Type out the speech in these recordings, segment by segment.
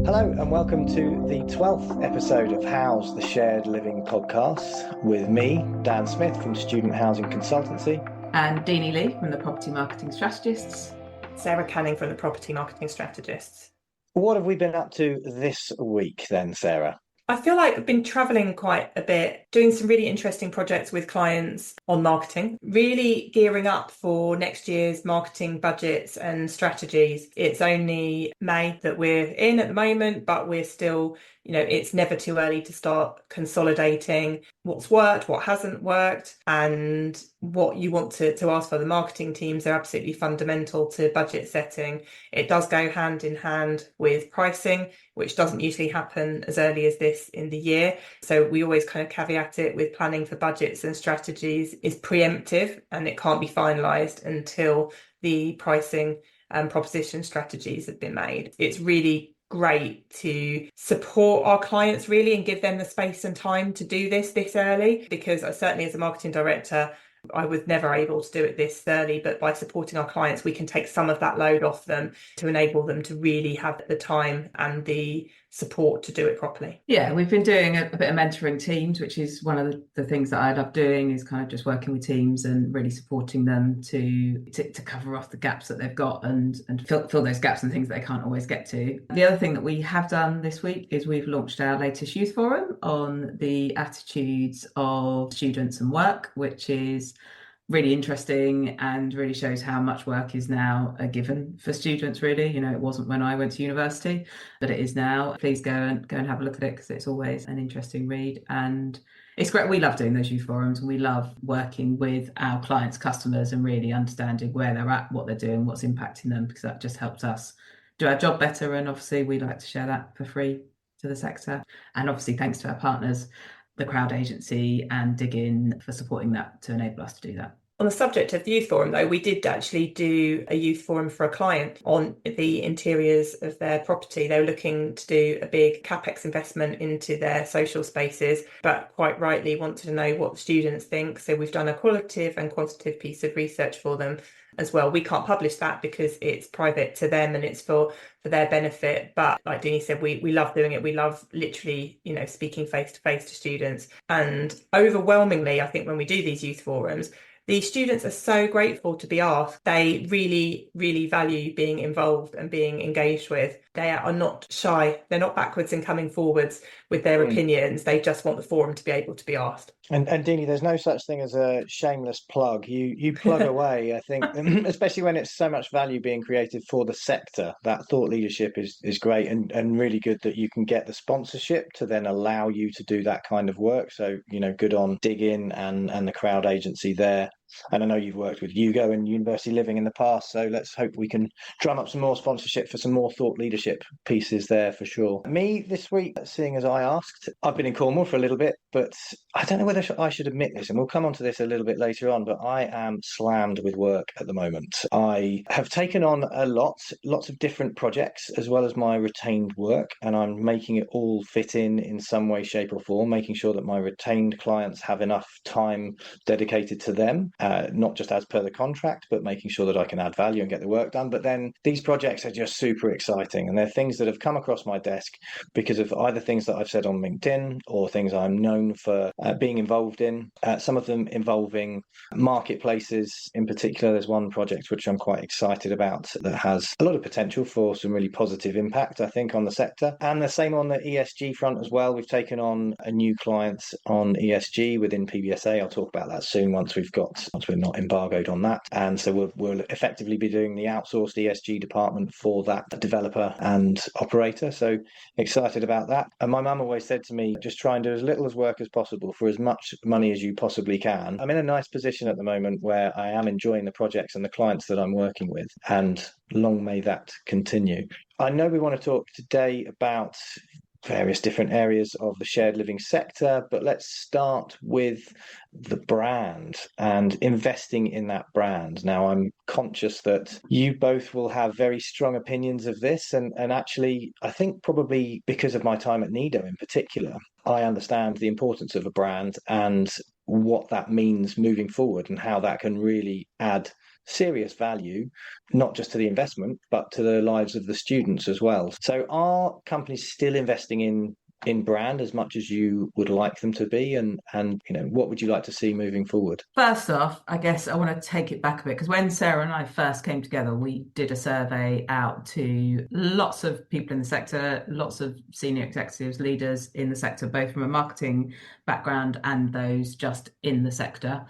Hello and welcome to the 12th episode of How's the Shared Living podcast with me, Dan Smith from Student Housing Consultancy. And Deanie Lee from the Property Marketing Strategists. Sarah Canning from the Property Marketing Strategists. What have we been up to this week then, Sarah? I feel like I've been traveling quite a bit, doing some really interesting projects with clients on marketing, really gearing up for next year's marketing budgets and strategies. It's only May that we're in at the moment, but we're still, it's never too early to start consolidating what's worked, what hasn't worked, and what you want to ask for. The marketing teams are absolutely fundamental to budget setting. It does go hand in hand with pricing, which doesn't usually happen as early as this in the year. So we always kind of caveat it with planning for budgets and strategies is preemptive and it can't be finalised until the pricing and proposition strategies have been made. It's really great to support our clients really and give them the space and time to do this early, because I certainly as a marketing director I was never able to do it this early, but by supporting our clients we can take some of that load off them to enable them to really have the time and the support to do it properly. Yeah, we've been doing a bit of mentoring teams, which is one of the things that I love doing, is kind of just working with teams and really supporting them to cover off the gaps that they've got and fill those gaps and things that they can't always get to. The other thing that we have done this week is we've launched our latest youth forum on the attitudes of students and work, which is really interesting and really shows how much work is now a given for students, really. It wasn't when I went to university, but it is now. Please go and have a look at it, because it's always an interesting read. And it's great. We love doing those youth forums, and we love working with our clients, customers, and really understanding where they're at, what they're doing, what's impacting them, because that just helps us do our job better. And obviously we like to share that for free to the sector. And obviously thanks to our partners, the Crowd Agency and Dig In, for supporting that to enable us to do that. On the subject of the youth forum, though, we did actually do a youth forum for a client on the interiors of their property. They were looking to do a big CapEx investment into their social spaces, but quite rightly wanted to know what the students think. So we've done a qualitative and quantitative piece of research for them as well. We can't publish that because it's private to them and it's for their benefit. But like Deanie said, we love doing it. We love literally, speaking face to face to students. And overwhelmingly, I think when we do these youth forums, the students are so grateful to be asked. They really, really value being involved and being engaged with. They are not shy. They're not backwards in coming forwards with their opinions. They just want the forum to be able to be asked. And Deanie, there's no such thing as a shameless plug. You plug away, I think, especially when it's so much value being created for the sector. That thought leadership is great and really good that you can get the sponsorship to then allow you to do that kind of work. So, good on Dig In and the Crowd Agency there. And I know you've worked with Hugo and University Living in the past, so let's hope we can drum up some more sponsorship for some more thought leadership pieces there for sure. Me this week, seeing as I asked, I've been in Cornwall for a little bit, but I don't know whether I should admit this, and we'll come on to this a little bit later on, but I am slammed with work at the moment. I have taken on lots of different projects as well as my retained work, and I'm making it all fit in some way, shape or form, making sure that my retained clients have enough time dedicated to them. Not just as per the contract, but making sure that I can add value and get the work done. But then these projects are just super exciting, and they're things that have come across my desk because of either things that I've said on LinkedIn or things I'm known for being involved in. Some of them involving marketplaces in particular. There's one project which I'm quite excited about that has a lot of potential for some really positive impact, I think, on the sector. And the same on the ESG front as well. We've taken on a new client on ESG within PBSA. I'll talk about that soon once we're not embargoed on that. And so we'll effectively be doing the outsourced ESG department for that developer and operator. So excited about that. And my mum always said to me, just try and do as little as work as possible for as much money as you possibly can. I'm in a nice position at the moment where I am enjoying the projects and the clients that I'm working with, and long may that continue. I know we want to talk today about various different areas of the shared living sector, but let's start with the brand and investing in that brand. Now, I'm conscious that you both will have very strong opinions of this, and actually, I think probably because of my time at Nido in particular, I understand the importance of a brand and what that means moving forward and how that can really add serious value, not just to the investment, but to the lives of the students as well. So are companies still investing in brand as much as you would like them to be, and what would you like to see moving forward? First off, I guess I want to take it back a bit, because when Sarah and I first came together, we did a survey out to lots of people in the sector, lots of senior executives, leaders in the sector, both from a marketing background and those just in the sector.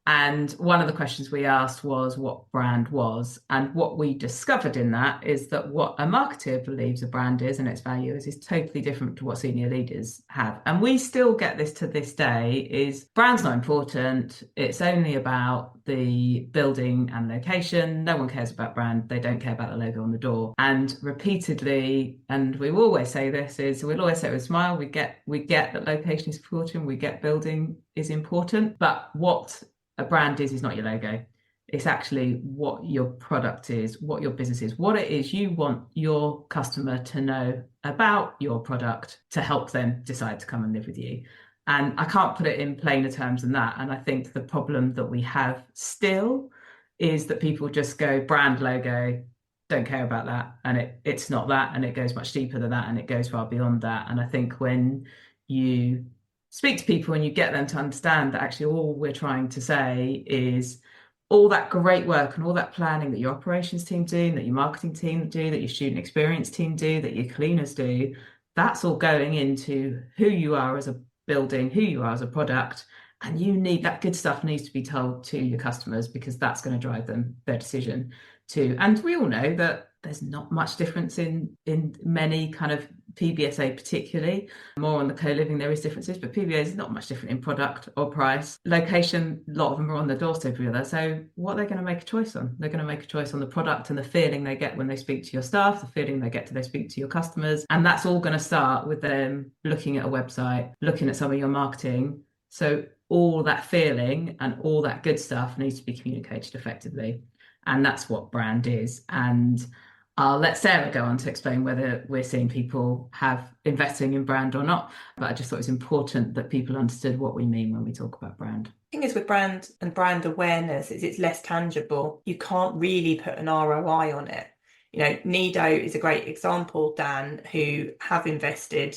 And one of the questions we asked was what brand was. And what we discovered in that is that what a marketer believes a brand is and its value is totally different to what senior leaders have. And we still get this to this day, is brand's not important. It's only about the building and location. No one cares about brand. They don't care about the logo on the door. And repeatedly, and we always say this, we'll always say it with a smile, we get that location is important, we get building is important, but what a brand is not your logo. It's actually what your product is, what your business is, what it is you want your customer to know about your product to help them decide to come and live with you. And I can't put it in plainer terms than that. And I think the problem that we have still is that people just go brand, logo, don't care about that. And it's not that. And it goes much deeper than that. And it goes far beyond that. And I think when you speak to people and you get them to understand that actually all we're trying to say is all that great work and all that planning that your operations team do, that your marketing team do, that your student experience team do, that your cleaners do, that's all going into who you are as a building, who you are as a product. And that good stuff needs to be told to your customers, because that's going to drive their decision too. And we all know that there's not much difference in many kind of PBSA, particularly. More on the co-living, there is differences, but PBSA is not much different in product or price. Location, a lot of them are on the doorstep of the other. So what are they going to make a choice on? They're going to make a choice on the product and the feeling they get when they speak to your staff, the feeling they get to they speak to your customers. And that's all going to start with them looking at a website, looking at some of your marketing. So all that feeling and all that good stuff needs to be communicated effectively. And that's what brand is. And I'll let Sarah go on to explain whether we're seeing people have investing in brand or not. But I just thought it was important that people understood what we mean when we talk about brand. The thing is with brand and brand awareness is it's less tangible. You can't really put an ROI on it. Nido is a great example, Dan, who have invested,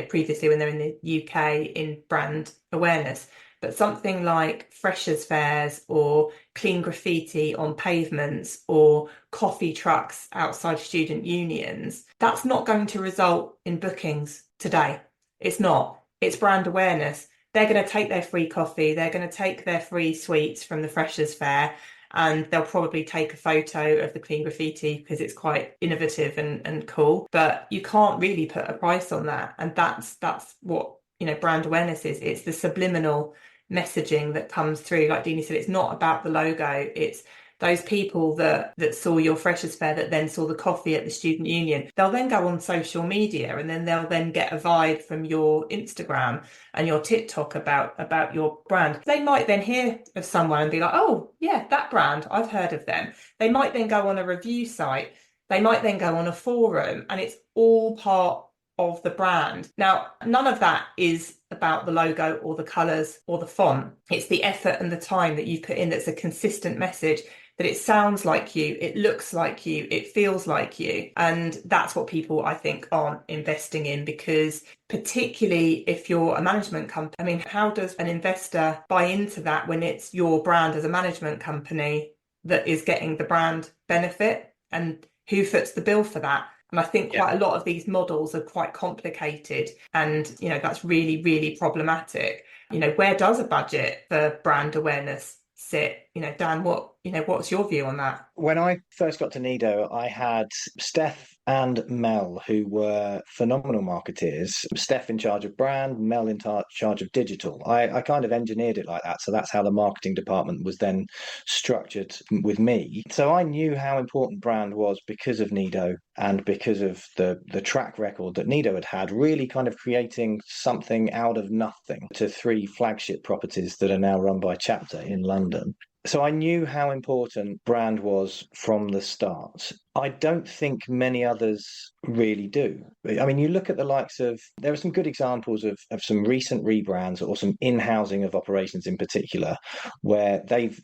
previously when they're in the UK in brand awareness. But something like freshers' fairs or clean graffiti on pavements or coffee trucks outside student unions, that's not going to result in bookings today. It's not. It's brand awareness. They're going to take their free coffee, they're going to take their free sweets from the freshers' fair, and they'll probably take a photo of the clean graffiti because it's quite innovative and cool. But you can't really put a price on that. And that's what brand awareness is. It's the subliminal messaging that comes through. Like Deanie said, it's not about the logo. It's those people that saw your freshers fair, that then saw the coffee at the student union. They'll then go on social media, and then they'll then get a vibe from your Instagram and your TikTok about your brand. They might then hear of someone and be like, oh yeah, that brand, I've heard of them. They might then go on a review site. They might then go on a forum, and it's all part of the brand. Now, none of that is about the logo or the colours or the font. It's the effort and the time that you put in that's a consistent message, that it sounds like you, it looks like you, it feels like you. And that's what people, I think, aren't investing in, because particularly if you're a management company, how does an investor buy into that when it's your brand as a management company that is getting the brand benefit, and who foots the bill for that? And I think quite a lot of these models are quite complicated, and that's really, really problematic. Where does a budget for brand awareness sit? Dan, what's your view on that? When I first got to Nido, I had Steph and Mel, who were phenomenal marketeers. Steph in charge of brand, Mel in charge of digital. I kind of engineered it like that. So that's how the marketing department was then structured with me. So I knew how important brand was because of Nido, and because of the track record that Nido had really kind of creating something out of nothing to 3 flagship properties that are now run by Chapter in London. So I knew how important brand was from the start. I don't think many others really do. I mean, you look at the likes of, there are some good examples of some recent rebrands or some in-housing of operations in particular, where they've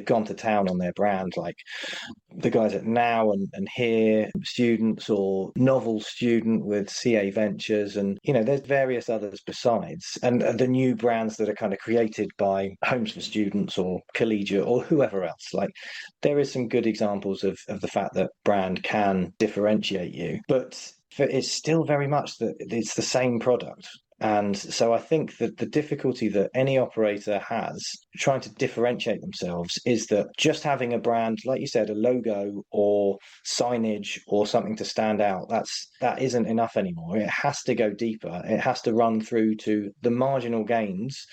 gone to town on their brand, like the guys at Now and Here students, or Novel Student with CA Ventures, and there's various others besides, and the new brands that are kind of created by Homes for Students or Collegiate or whoever else. Like, there is some good examples of the fact that brand can differentiate you, but it's still very much that it's the same product. And so I think that the difficulty that any operator has trying to differentiate themselves is that just having a brand, like you said, a logo or signage or something to stand out, that isn't enough anymore. It has to go deeper. It has to run through to the marginal gains.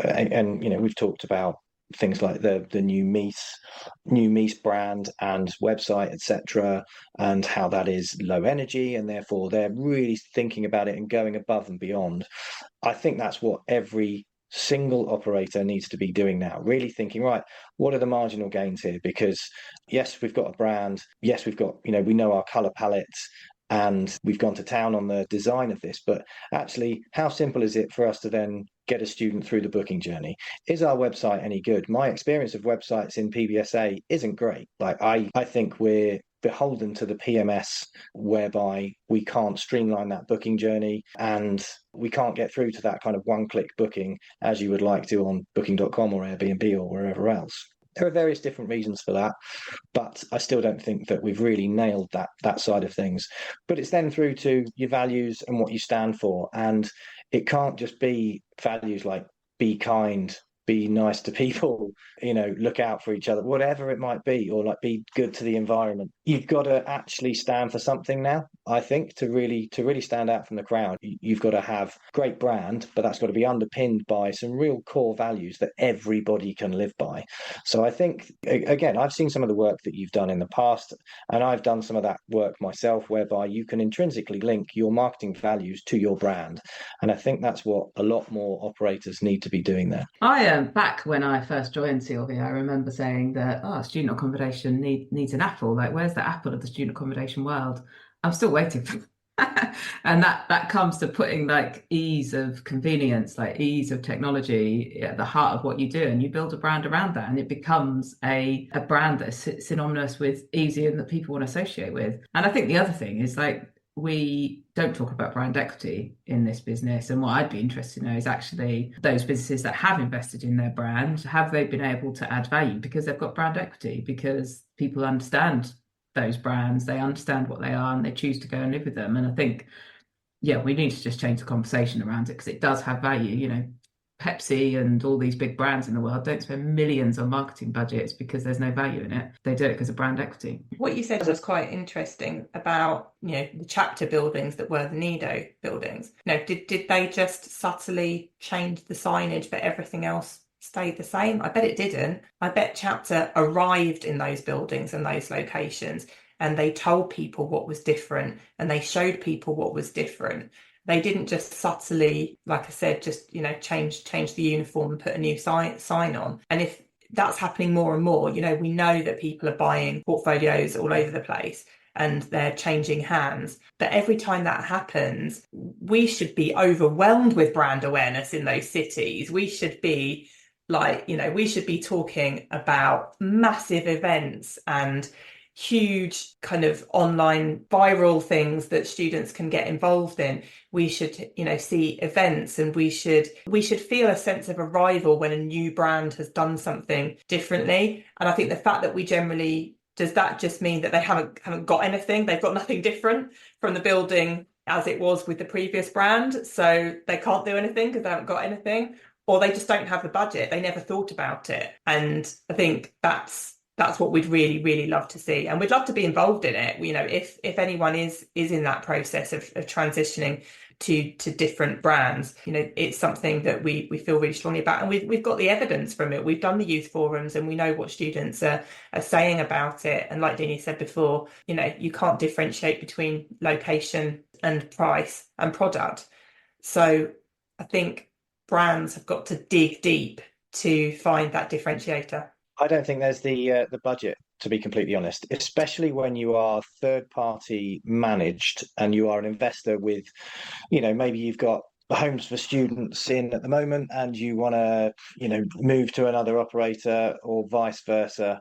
And we've talked about things like the new Meese brand and website, etc., and how that is low energy, and therefore they're really thinking about it and going above and beyond. I think that's what every single operator needs to be doing now, really thinking, right, what are the marginal gains here? Because yes, we've got a brand, yes, we've got, we know our color palettes, and we've gone to town on the design of this, but actually, how simple is it for us to then get a student through the booking journey? Is our website any good? My experience of websites in PBSA isn't great. Like, I think we're beholden to the PMS, whereby we can't streamline that booking journey, and we can't get through to that kind of one-click booking as you would like to on booking.com or Airbnb or wherever else. There are various different reasons for that, but I still don't think that we've really nailed that side of things. But it's then through to your values and what you stand for. And it can't just be values like be kind, be nice to people, look out for each other, whatever it might be, or like be good to the environment. You've got to actually stand for something now, I think, to really stand out from the crowd. You've got to have great brand, but that's got to be underpinned by some real core values that everybody can live by. So I think, again, I've seen some of the work that you've done in the past, and I've done some of that work myself, whereby you can intrinsically link your marketing values to your brand. And I think that's what a lot more operators need to be doing there. I am back when I first joined Sylvia. I remember saying that student accommodation needs an apple. Like, where's the apple of the student accommodation world? I'm still waiting for and that comes to putting like ease of convenience, like ease of technology at the heart of what you do, and you build a brand around that, and it becomes a brand that is synonymous with easy and that people want to associate with. And I think the other thing is, like, we don't talk about brand equity in this business. And what I'd be interested to know is actually those businesses that have invested in their brand, have they been able to add value because they've got brand equity, because people understand those brands, they understand what they are, and they choose to go and live with them. And I think, we need to just change the conversation around it, because it does have value. Pepsi and all these big brands in the world don't spend millions on marketing budgets because there's no value in it. They do it because of brand equity. What you said was quite interesting about, the chapter buildings that were the Nido buildings. Did they just subtly change the signage, but everything else stayed the same? I bet it didn't. I bet chapter arrived in those buildings and those locations, and they told people what was different, and they showed people what was different. They didn't just subtly, like I said, just, change the uniform and put a new sign on. And if that's happening more and more, we know that people are buying portfolios all over the place and they're changing hands. But every time that happens, we should be overwhelmed with brand awareness in those cities. We should be we should be talking about massive events and huge kind of online viral things that students can get involved in. We should, see events, and we should feel a sense of arrival when a new brand has done something differently. And I think the fact that we generally, does that just mean that they haven't got anything? They've got nothing different from the building as it was with the previous brand, so they can't do anything because they haven't got anything, or they just don't have the budget. They never thought about it. And I think that's what we'd really, really love to see. And we'd love to be involved in it. If anyone is in that process of transitioning to different brands, it's something that we feel really strongly about. And we've got the evidence from it. We've done the youth forums, and we know what students are saying about it. And like Deanie said before, you can't differentiate between location and price and product. So I think brands have got to dig deep to find that differentiator. I don't think there's the budget to be completely honest, especially when you are third party managed and you are an investor with, maybe you've got homes for students in at the moment and you want to, move to another operator or vice versa.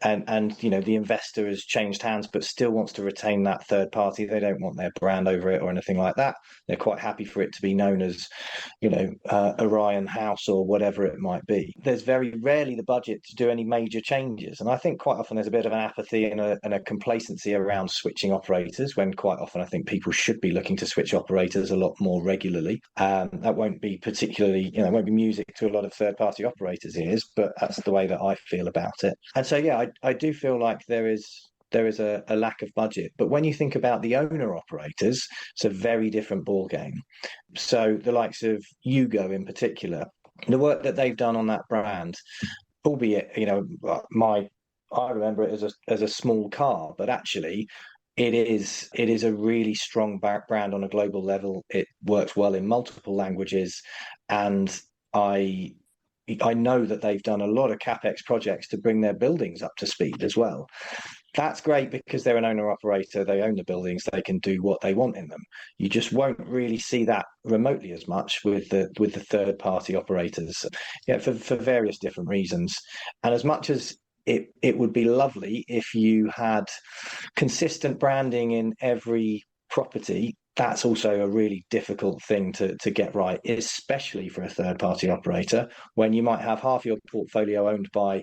And the investor has changed hands but still wants to retain that third party. They don't want their brand over it or anything like that. They're quite happy for it to be known as Orion House or whatever it might be. There's very rarely the budget to do any major changes, and I think quite often there's a bit of an apathy and a complacency around switching operators, when quite often I think people should be looking to switch operators a lot more regularly. That won't be particularly, it won't be music to a lot of third party operators' ears, but that's the way that I feel about it. And so I do feel like there is a lack of budget. But when you think about the owner operators, it's a very different ball game. So the likes of Yugo in particular, the work that they've done on that brand, albeit, I remember it as a small car, but actually it is a really strong brand on a global level. It works well in multiple languages, and I know that they've done a lot of CapEx projects to bring their buildings up to speed as well. That's great because they're an owner operator. They own the buildings. They can do what they want in them. You just won't really see that remotely as much with the third party operators, for various different reasons. And as much as it would be lovely if you had consistent branding in every property, that's also a really difficult thing to get right, especially for a third party operator, when you might have half your portfolio owned by,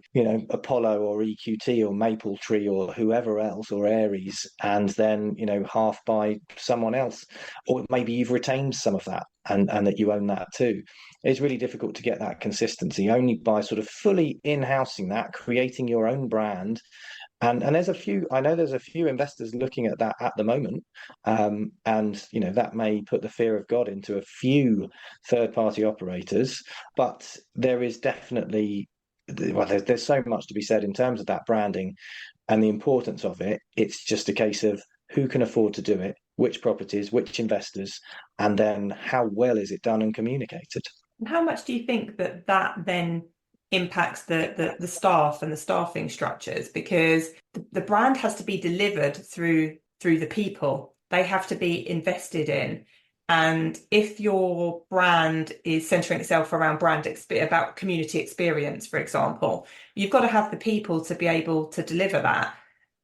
Apollo or EQT or Mapletree or whoever else, or Aries, and then, half by someone else, or maybe you've retained some of that and that you own that too. It's really difficult to get that consistency only by sort of fully in-housing that, creating your own brand. And there's a few investors looking at that at the moment, and that may put the fear of God into a few third-party operators. But there is definitely, there's so much to be said in terms of that branding and the importance of it. It's just a case of who can afford to do it, which properties, which investors, and then how well is it done and communicated. How much do you think that then impacts the staff and the staffing structures? Because the brand has to be delivered through the people. They have to be invested in. And if your brand is centering itself around about community experience, for example, you've got to have the people to be able to deliver that.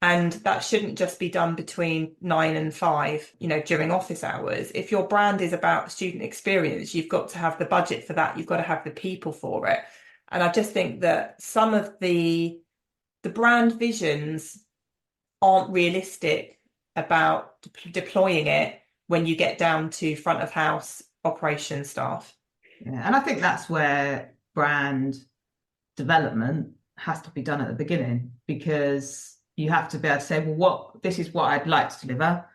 And that shouldn't just be done between 9 and 5, during office hours. If your brand is about student experience, you've got to have the budget for that. You've got to have the people for it. And I just think that some of the brand visions aren't realistic about deploying it when you get down to front of house operation staff. Yeah, and I think that's where brand development has to be done at the beginning, because you have to be able to say, well, this is what I'd like to deliver.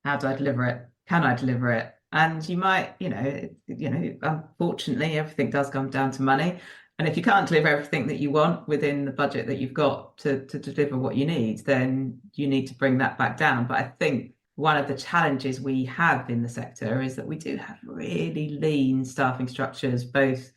How do I deliver it? Can I deliver it? And you might, unfortunately, everything does come down to money. And if you can't deliver everything that you want within the budget that you've got to deliver what you need, then you need to bring that back down. But I think one of the challenges we have in the sector is that we do have really lean staffing structures, both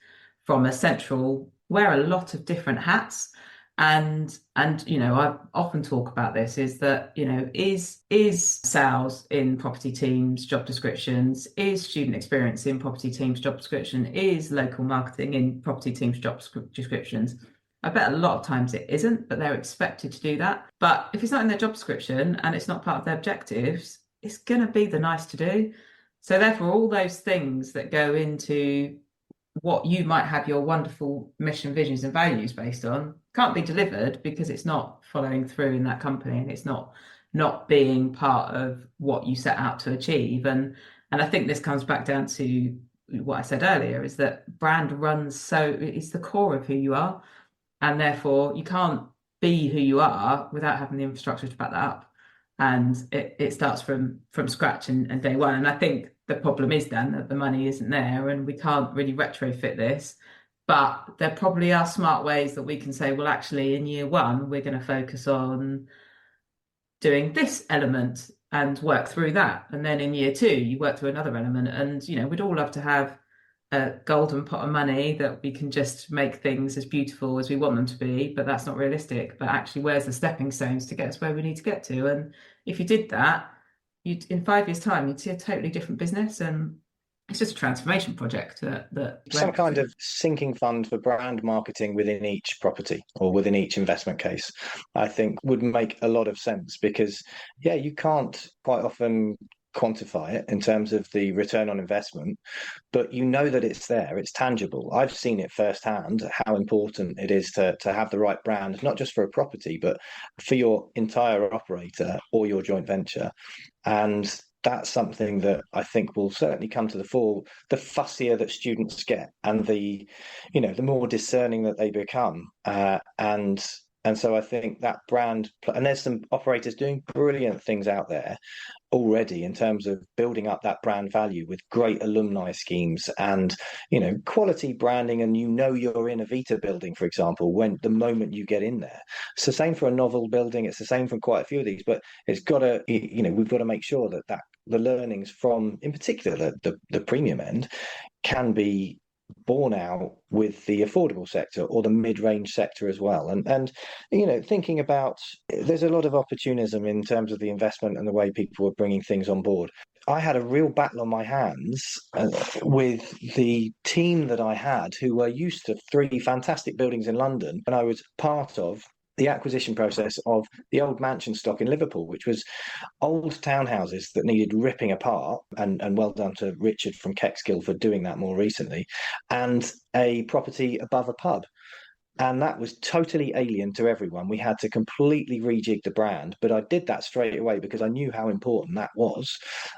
from a central, wear a lot of different hats. And I often talk about this, is that, is sales in property teams job descriptions, is student experience in property teams job description, is local marketing in property teams job descriptions? I bet a lot of times it isn't, but they're expected to do that. But if it's not in their job description and it's not part of their objectives, it's going to be the nice to do. So therefore, all those things that go into what you might have your wonderful mission, visions and values based on can't be delivered because it's not following through in that company, and it's not being part of what you set out to achieve. And I think this comes back down to what I said earlier, is that brand runs, so it's the core of who you are, and therefore you can't be who you are without having the infrastructure to back that up. And it starts from scratch and day one. And I think the problem is then that the money isn't there and we can't really retrofit this. But there probably are smart ways that we can say, well, actually, in year one, we're going to focus on doing this element and work through that. And then in year two, you work through another element. And, we'd all love to have a golden pot of money that we can just make things as beautiful as we want them to be, but that's not realistic. But actually, where's the stepping stones to get us where we need to get to? And if you did that, you'd in 5 years' time, you'd see a totally different business. And it's just a transformation project that Some kind of sinking fund for brand marketing within each property or within each investment case, I think would make a lot of sense, because yeah, you can't quite often quantify it in terms of the return on investment, but you know that it's there, it's tangible. I've seen it firsthand how important it is to have the right brand, not just for a property, but for your entire operator or your joint venture. And that's something that I think will certainly come to the fore the fussier that students get, and the more discerning that they become, and so I think that brand, and there's some operators doing brilliant things out there already in terms of building up that brand value with great alumni schemes and quality branding, and you're in a Vita building, for example, when the moment you get in there. It's the same for a novel building, it's the same for quite a few of these, but it's got to, we've got to make sure that the learnings from, in particular, the premium end can be borne out with the affordable sector or the mid-range sector as well. And thinking about, there's a lot of opportunism in terms of the investment and the way people are bringing things on board. I had a real battle on my hands with the team that I had, who were used to 3 fantastic buildings in London, and I was part of the acquisition process of the old mansion stock in Liverpool, which was old townhouses that needed ripping apart, and well done to Richard from Keckskill for doing that more recently, and a property above a pub. And that was totally alien to everyone. We had to completely rejig the brand, but I did that straight away because I knew how important that was,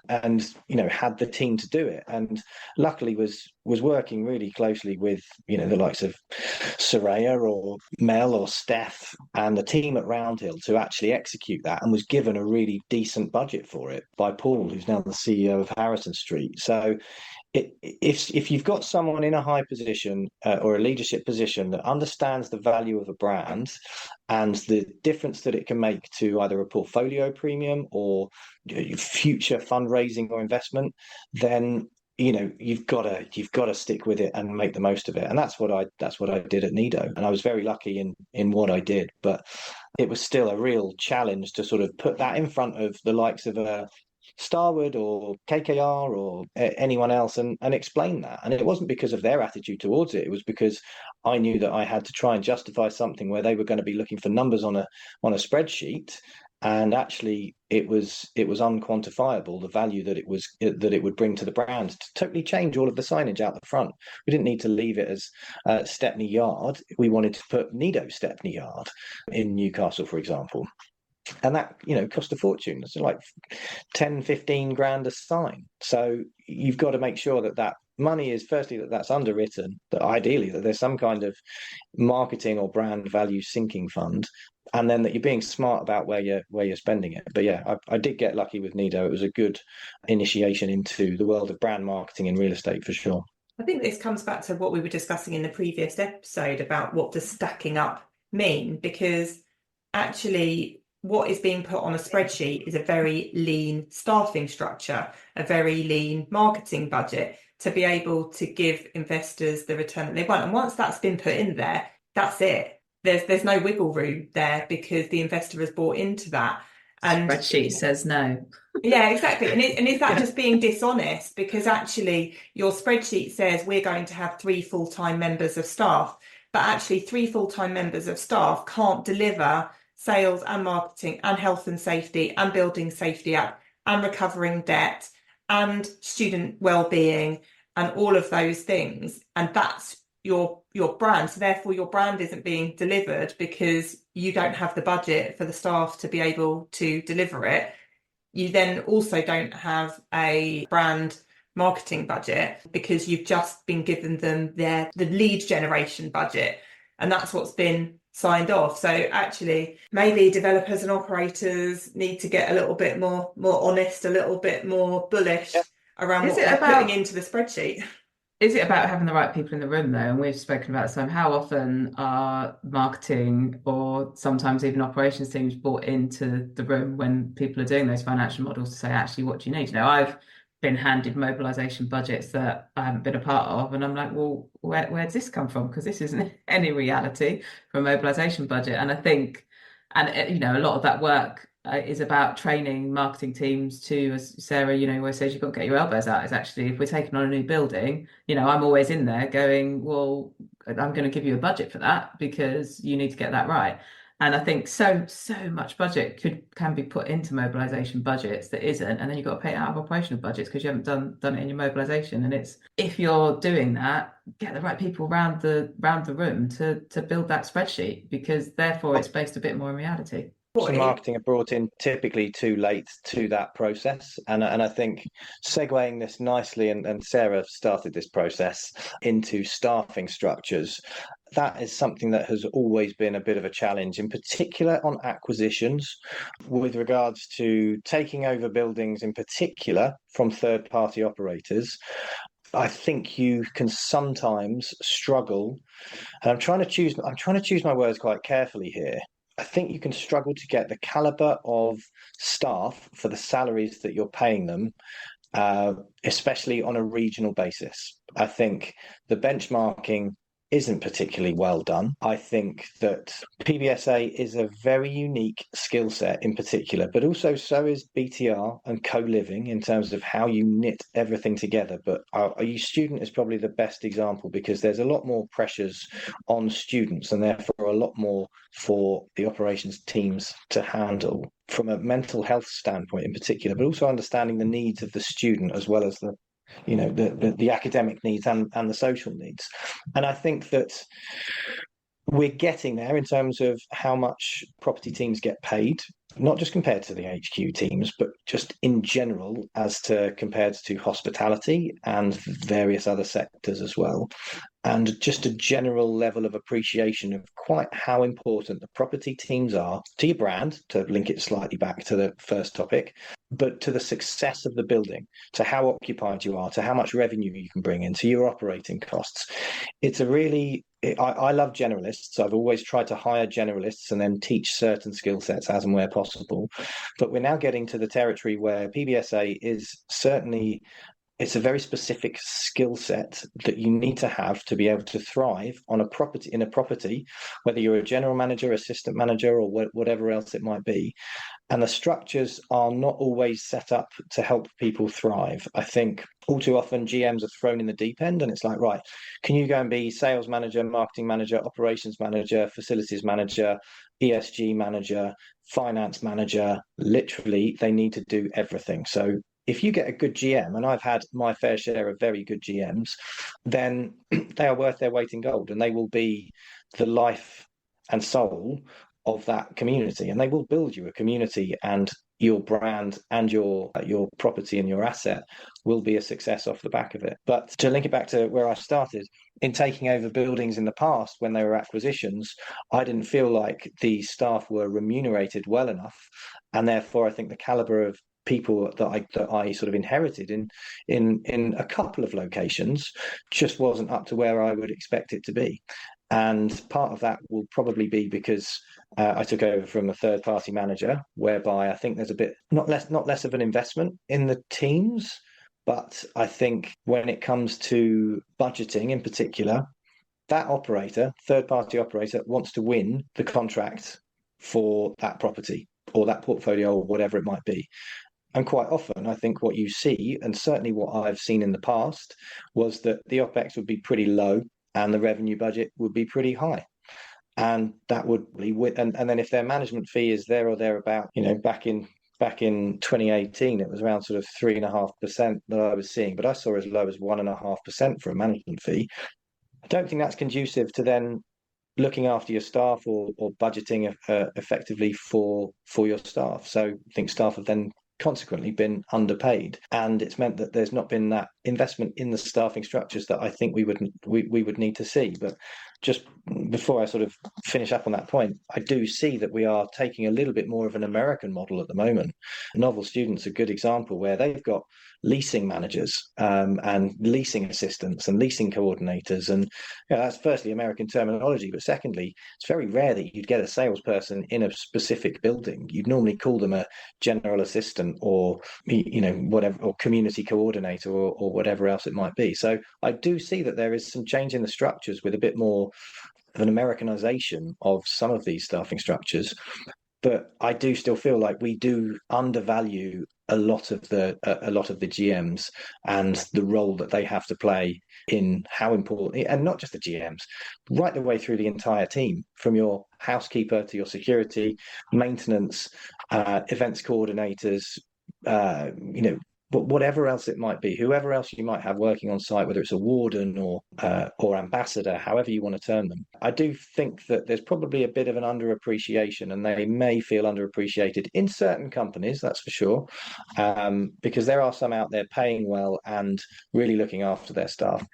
and had the team to do it. And luckily was working really closely with the likes of Soraya or Mel or Steph and the team at Roundhill to actually execute that, and was given a really decent budget for it by Paul, who's now the CEO of Harrison Street. So if you've got someone in a high position or a leadership position that understands the value of a brand and the difference that it can make to either a portfolio premium or future fundraising or investment, then you've got to stick with it and make the most of it. And that's what I did at Nido, and I was very lucky in what I did. But it was still a real challenge to sort of put that in front of the likes of a Starwood or KKR or anyone else and explain that. And it wasn't because of their attitude towards it. It was because I knew that I had to try and justify something where they were going to be looking for numbers on a spreadsheet, and actually it was unquantifiable, the value that it would bring to the brand, to totally change all of the signage out the front. We didn't need to leave it as Stepney Yard. We wanted to put Nido Stepney Yard in Newcastle, for example. And that cost a fortune. It's like 10-15 grand a sign. So you've got to make sure that money is, firstly, that's underwritten, that ideally that there's some kind of marketing or brand value sinking fund, and then that you're being smart about where you're spending it. But yeah, I did get lucky with Nido. It was a good initiation into the world of brand marketing in real estate, for sure. I think this comes back to what we were discussing in the previous episode about what does stacking up mean, because actually what is being put on a spreadsheet is a very lean staffing structure, a very lean marketing budget to be able to give investors the return that they want. And once that's been put in there, that's it. There's no wiggle room there, because the investor has bought into that. And spreadsheet says no. Yeah, exactly. And is that just being dishonest? Because actually your spreadsheet says we're going to have 3 full-time members of staff, but actually 3 full-time members of staff can't deliver sales and marketing and health and safety and building safety act and recovering debt and student well-being and all of those things. And that's your brand. So therefore your brand isn't being delivered because you don't have the budget for the staff to be able to deliver it. You then also don't have a brand marketing budget because you've just been given them the lead generation budget, and that's what's been signed off. So actually maybe developers and operators need to get a little bit more honest, a little bit more bullish around what they're putting into the spreadsheet. Is it about having the right people in the room, though? And we've spoken about some. How often are marketing or sometimes even operations teams brought into the room when people are doing those financial models to say, actually, what do you need? I've been handed mobilisation budgets that I haven't been a part of, and I'm like, well, where's this come from? Because this isn't any reality for a mobilisation budget. And I think, and you know, a lot of that work is about training marketing teams to, as Sarah, you know, always says, you've got to get your elbows out. Is actually, if we're taking on a new building, you know, I'm always in there going, well, I'm going to give you a budget for that because you need to get that right. And I think so much budget can be put into mobilisation budgets that isn't, and then you've got to pay it out of operational budgets because you haven't done it in your mobilisation. And it's, if you're doing that, get the right people round the room to build that spreadsheet, because therefore it's based a bit more in reality. Some marketing are brought in typically too late to that process, and I think segueing this nicely, and Sarah started this process into staffing structures. That is something that has always been a bit of a challenge, in particular on acquisitions, with regards to taking over buildings, in particular from third-party operators. I think you can sometimes struggle, and I'm trying to choose my words quite carefully here. I think you can struggle to get the caliber of staff for the salaries that you're paying them, especially on a regional basis. I think the benchmarking isn't particularly well done. I think that PBSA is a very unique skill set in particular, but also so is BTR and co-living in terms of how you knit everything together. But our youth student is probably the best example, because there's a lot more pressures on students and therefore a lot more for the operations teams to handle from a mental health standpoint in particular, but also understanding the needs of the student as well as the academic needs and the social needs. And I think that we're getting there in terms of how much property teams get paid, not just compared to the HQ teams, but just in general as to compared to hospitality and various other sectors as well. And just a general level of appreciation of quite how important the property teams are to your brand, to link it slightly back to the first topic, but to the success of the building, to how occupied you are, to how much revenue you can bring in, to your operating costs. It's a really, I love generalists. I've always tried to hire generalists and then teach certain skill sets as and where possible. But we're now getting to the territory where PBSA is certainly, it's a very specific skill set that you need to be able to thrive on a property, whether you're a general manager, assistant manager, or whatever else it might be. And the structures are not always set up to help people thrive. I think all too often GMs are thrown in the deep end, and it's like, right, can you go and be sales manager, marketing manager, operations manager, facilities manager, ESG manager, finance manager? Literally, they need to do everything. So if you get a good GM, and I've had my fair share of very good GMs, then they are worth their weight in gold, and they will be the life and soul of that community, and they will build you a community, and your brand and your property and your asset will be a success off the back of it. But to link it back to where I started, in taking over buildings in the past when they were acquisitions, I didn't feel like the staff were remunerated well enough, and therefore I think the caliber of people that I sort of inherited in a couple of locations just wasn't up to where I would expect it to be. And part of that will probably be because I took over from a third-party manager, whereby I think there's a bit not less of an investment in the teams, but I think when it comes to budgeting in particular, that third-party operator, wants to win the contract for that property or that portfolio or whatever it might be. And quite often, I think what you see, and certainly what I've seen in the past, was that the OPEX would be pretty low and the revenue budget would be pretty high. And that would be, and then if their management fee is there or thereabout, back in 2018, it was around sort of 3.5% that I was seeing, but I saw as low as 1.5% for a management fee. I don't think that's conducive to then looking after your staff or budgeting effectively for your staff. So I think staff have then consequently been underpaid, and it's meant that there's not been that investment in the staffing structures that I think we would need to see. But just before I sort of finish up on that point, I do see that we are taking a little bit more of an American model at the moment. Novel Student's a good example, where they've got leasing managers and leasing assistants and leasing coordinators. And that's firstly American terminology, but secondly, it's very rare that you'd get a salesperson in a specific building. You'd normally call them a general assistant or whatever, or community coordinator or whatever else it might be. So I do see that there is some change in the structures with a bit more of an Americanization of some of these staffing structures. But I do still feel like we do undervalue a lot of the GMs and the role that they have to play in how important, and not just the GMs, right the way through the entire team, from your housekeeper to your security, maintenance, events coordinators, but whatever else it might be, whoever else you might have working on site, whether it's a warden or ambassador, however you want to term them. I do think that there's probably a bit of an underappreciation, and they may feel underappreciated in certain companies, that's for sure, because there are some out there paying well and really looking after their staff.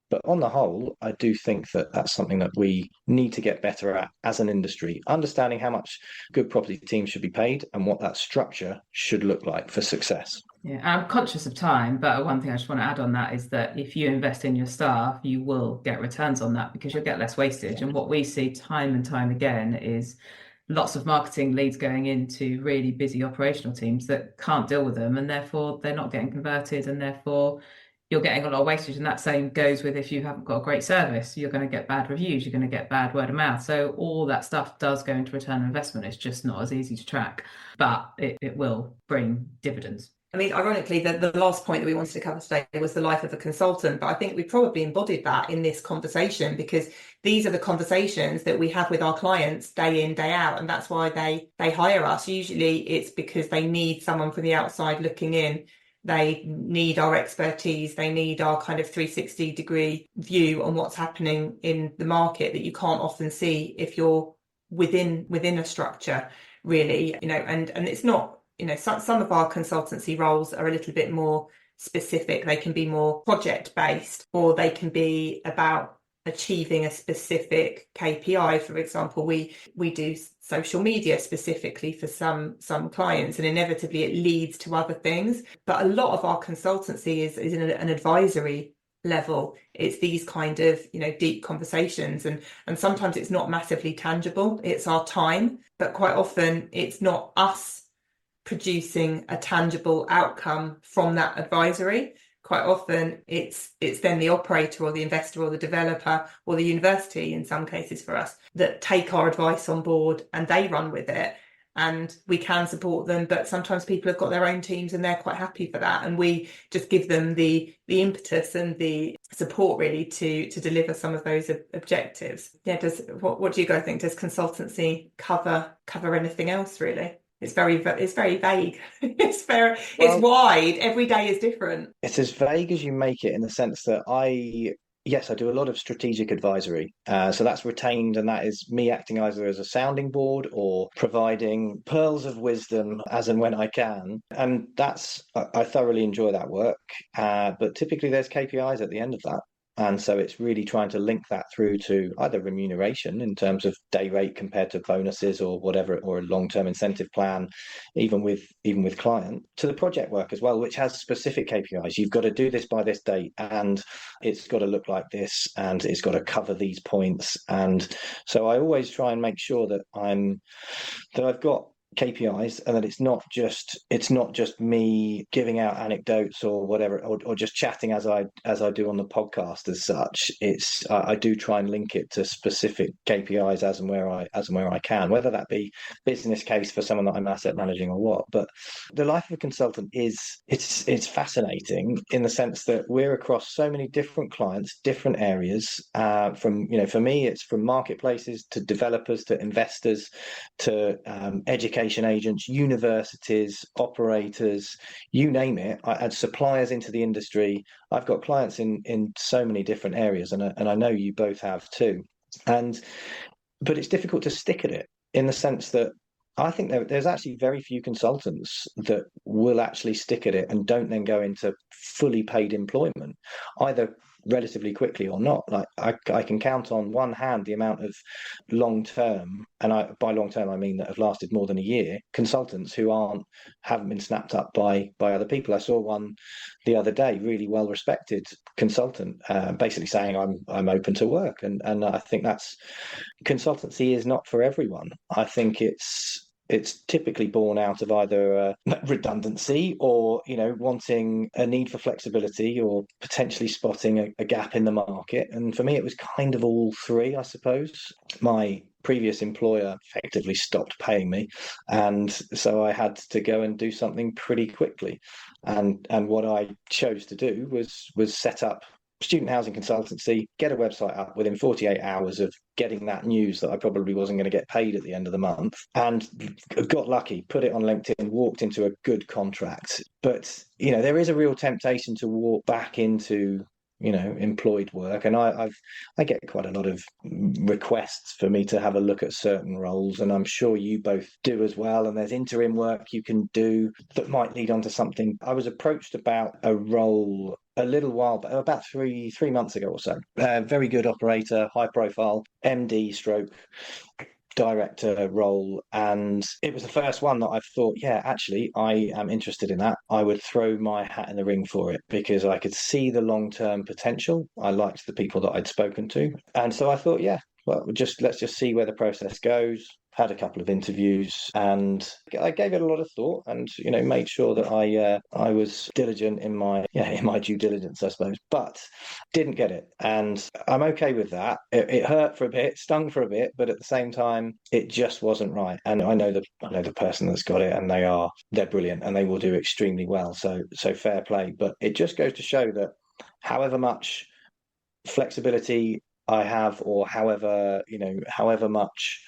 But on the whole, I do think that that's something that we need to get better at as an industry, understanding how much good property teams should be paid and what that structure should look like for success. Yeah, I'm conscious of time, but one thing I just want to add on that is that if you invest in your staff, you will get returns on that because you'll get less wastage. And what we see time and time again is lots of marketing leads going into really busy operational teams that can't deal with them, and therefore they're not getting converted, and therefore you're getting a lot of wastage. And that same goes with if you haven't got a great service, you're going to get bad reviews, you're going to get bad word of mouth. So all that stuff does go into return on investment. It's just not as easy to track, but it will bring dividends. I mean, ironically, the last point that we wanted to cover today was the life of a consultant, but I think we probably embodied that in this conversation, because these are the conversations that we have with our clients day in, day out, and that's why they hire us. Usually it's because they need someone from the outside looking in. They need our expertise. They need our kind of 360-degree view on what's happening in the market that you can't often see if you're within a structure, really. And it's not, some of our consultancy roles are a little bit more specific. They can be more project-based, or they can be about achieving a specific KPI. For example, we do social media specifically for some clients, and inevitably it leads to other things. But a lot of our consultancy is in an advisory level. It's these kind of deep conversations, and sometimes it's not massively tangible. It's our time, but quite often it's not us producing a tangible outcome from that advisory. Quite often it's then the operator or the investor or the developer or the university, in some cases for us, that take our advice on board and they run with it, and we can support them. But sometimes people have got their own teams and they're quite happy for that, and we just give them the impetus and the support really to deliver some of those objectives. Yeah, what do you guys think? Does consultancy cover anything else really? It's very vague. It's wide. Every day is different. It's as vague as you make it, in the sense that I do a lot of strategic advisory. So that's retained, and that is me acting either as a sounding board or providing pearls of wisdom as and when I can. And I thoroughly enjoy that work. But typically there's KPIs at the end of that. And so it's really trying to link that through to either remuneration in terms of day rate compared to bonuses or whatever, or a long-term incentive plan, even with client, to the project work as well, which has specific KPIs. You've got to do this by this date, and it's got to look like this, and it's got to cover these points. And so I always try and make sure that I've got KPIs, and that it's not just me giving out anecdotes or whatever, or just chatting as I do on the podcast as such. I do try and link it to specific KPIs as and where I can, whether that be business case for someone that I'm asset managing or what. But the life of a consultant it's fascinating, in the sense that we're across so many different clients, different areas, from for me it's from marketplaces to developers to investors to education agents, universities, operators, you name it. I add suppliers into the industry. I've got clients in so many different areas, and I know you both have too. But it's difficult to stick at it, in the sense that I think there's actually very few consultants that will actually stick at it and don't then go into fully paid employment, either relatively quickly or not. Like I can count on one hand the amount of long term, and by long term I mean that have lasted more than a year, consultants who haven't been snapped up by other people. I saw one the other day, really well respected consultant, basically saying I'm open to work, and I think that's consultancy is not for everyone. I think it's typically born out of either redundancy or wanting a need for flexibility or potentially spotting a gap in the market. And for me it was kind of all three, I suppose. My previous employer effectively stopped paying me, and so I had to go and do something pretty quickly, and what I chose to do was set up student housing consultancy, get a website up within 48 hours of getting that news that I probably wasn't going to get paid at the end of the month, and got lucky, put it on LinkedIn, walked into a good contract. But there is a real temptation to walk back into employed work, and I get quite a lot of requests for me to have a look at certain roles, and I'm sure you both do as well. And there's interim work you can do that might lead on to something. I was approached about a role a little while, but about three months ago or so. Very good operator, high profile, MD stroke director role, and it was the first one that I've thought, yeah, actually I am interested in that. I would throw my hat in the ring for it because I could see the long-term potential. I liked the people that I'd spoken to, and so I thought, yeah, well, let's just see where the process goes. Had a couple of interviews, and I gave it a lot of thought, and made sure that I was diligent in my due diligence, I suppose, but didn't get it, and I'm okay with that. It hurt for a bit, stung for a bit, but at the same time, it just wasn't right. And I know the person that's got it, and they're brilliant, and they will do extremely well. So fair play. But it just goes to show that however much flexibility I have, or however much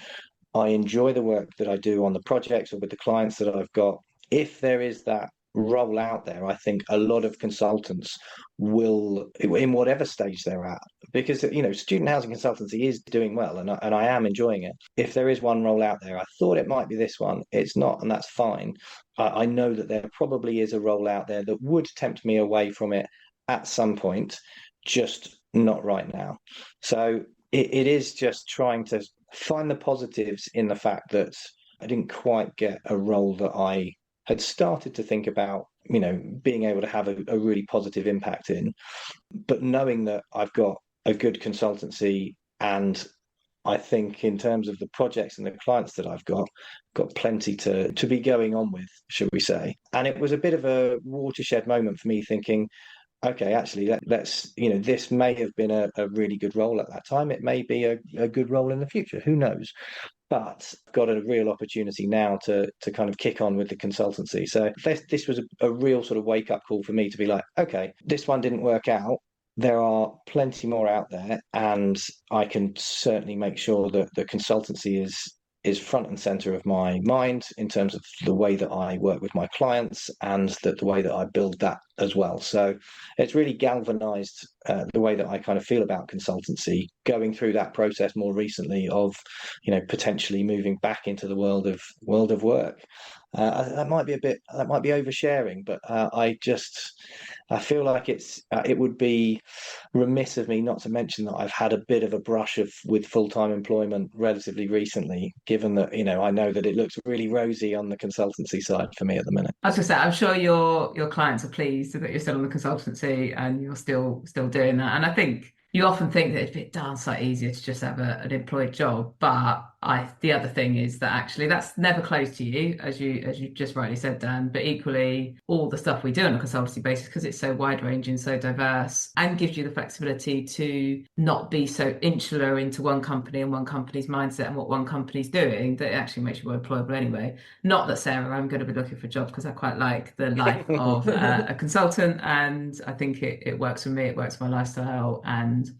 I enjoy the work that I do on the projects or with the clients that I've got, if there is that role out there, I think a lot of consultants will, in whatever stage they're at, because student housing consultancy is doing well, and I am enjoying it. If there is one role out there, I thought it might be this one, it's not, and that's fine. I know that there probably is a role out there that would tempt me away from it at some point, just not right now. So it is just trying to find the positives in the fact that I didn't quite get a role that I had started to think about, being able to have a really positive impact in, but knowing that I've got a good consultancy, and I think in terms of the projects and the clients that I've got plenty to be going on with, should we say. And it was a bit of a watershed moment for me, thinking, okay, actually, let's this may have been a really good role at that time. It may be a good role in the future. Who knows? But I've got a real opportunity now to kind of kick on with the consultancy. So this was a real sort of wake up call for me to be like, okay, this one didn't work out. There are plenty more out there, and I can certainly make sure that the consultancy is front and center of my mind in terms of the way that I work with my clients, and that the way that I build that as well. So it's really galvanized the way that I kind of feel about consultancy, going through that process more recently of potentially moving back into the world of work. That might be oversharing, but I feel like it would be remiss of me not to mention that I've had a bit of a brush with full-time employment relatively recently, given that I know that it looks really rosy on the consultancy side for me at the minute. I was going to say, I'm sure your clients are pleased that you're still on the consultancy and you're still doing that. And I think you often think that it'd be darn sight easier to just have an employed job, but the other thing is that actually that's never closed to you, as you just rightly said, Dan. But equally, all the stuff we do on a consultancy basis, because it's so wide ranging, so diverse, and gives you the flexibility to not be so insular into one company and one company's mindset and what one company's doing, that it actually makes you more employable anyway. Not that, Sarah, I'm going to be looking for jobs, because I quite like the life of a consultant, and I think it works for me. It works for my lifestyle, and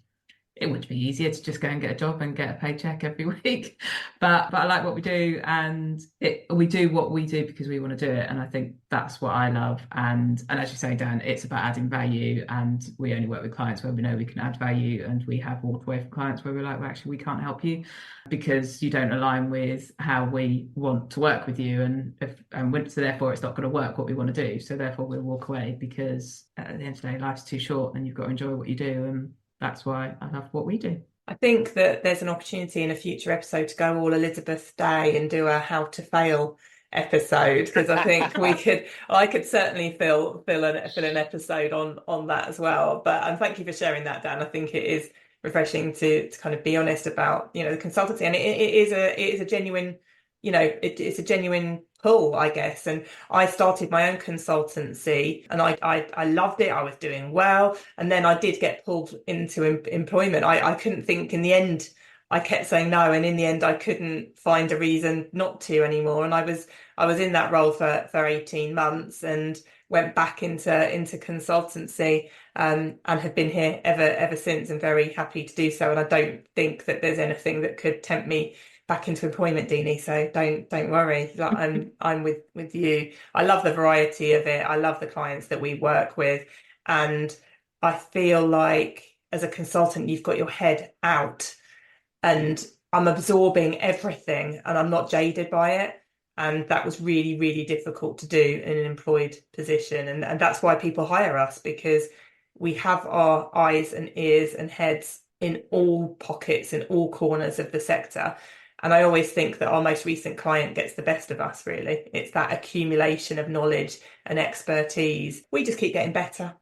it would be easier to just go and get a job and get a paycheck every week. But I like what we do, and we do what we do because we want to do it. And I think that's what I love. And as you say, Dan, it's about adding value, and we only work with clients where we know we can add value. And we have walked away from clients where we're like, well, actually, we can't help you because you don't align with how we want to work with you. So therefore it's not going to work what we want to do. So therefore we'll walk away, because at the end of the day, life's too short and you've got to enjoy what you do. And that's why I love what we do. I think that there's an opportunity in a future episode to go all Elizabeth Day and do a how to fail episode, because I think I could certainly fill an episode on that as well. And thank you for sharing that, Dan. I think it is refreshing to kind of be honest about, the consultancy, and it is a genuine, it's a genuine pull, I guess. And I started my own consultancy, and I loved it. I was doing well, and then I did get pulled into employment. I couldn't think in the end. I kept saying no, and in the end, I couldn't find a reason not to anymore. And I was in that role for 18 months, and went back into consultancy, and have been here ever since, and very happy to do so. And I don't think that there's anything that could tempt me back into employment, Deanie. So don't worry. Like, I'm with you. I love the variety of it. I love the clients that we work with, and I feel like as a consultant, you've got your head out, and I'm absorbing everything, and I'm not jaded by it. And that was really, really difficult to do in an employed position. And that's why people hire us, because we have our eyes and ears and heads in all pockets, in all corners of the sector. And I always think that our most recent client gets the best of us, really. It's that accumulation of knowledge and expertise. We just keep getting better.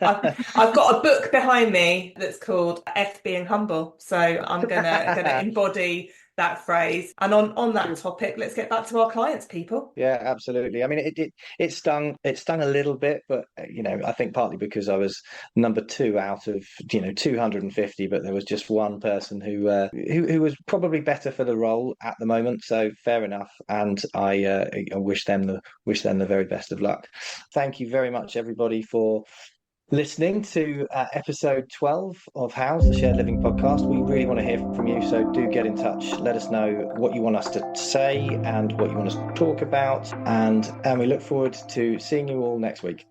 I've got a book behind me that's called F Being Humble. So I'm gonna embody that phrase. And on that topic, let's get back to our clients, people. Yeah, absolutely. I mean, it stung a little bit, but I think partly because I was number 2 out of 250, but there was just one person who was probably better for the role at the moment. So fair enough, and I wish them the very best of luck. Thank you very much, everybody, for listening to episode 12 of House, the Shared Living podcast. We really want to hear from you, so do get in touch. Let us know what you want us to say and what you want us to talk about, and we look forward to seeing you all next week.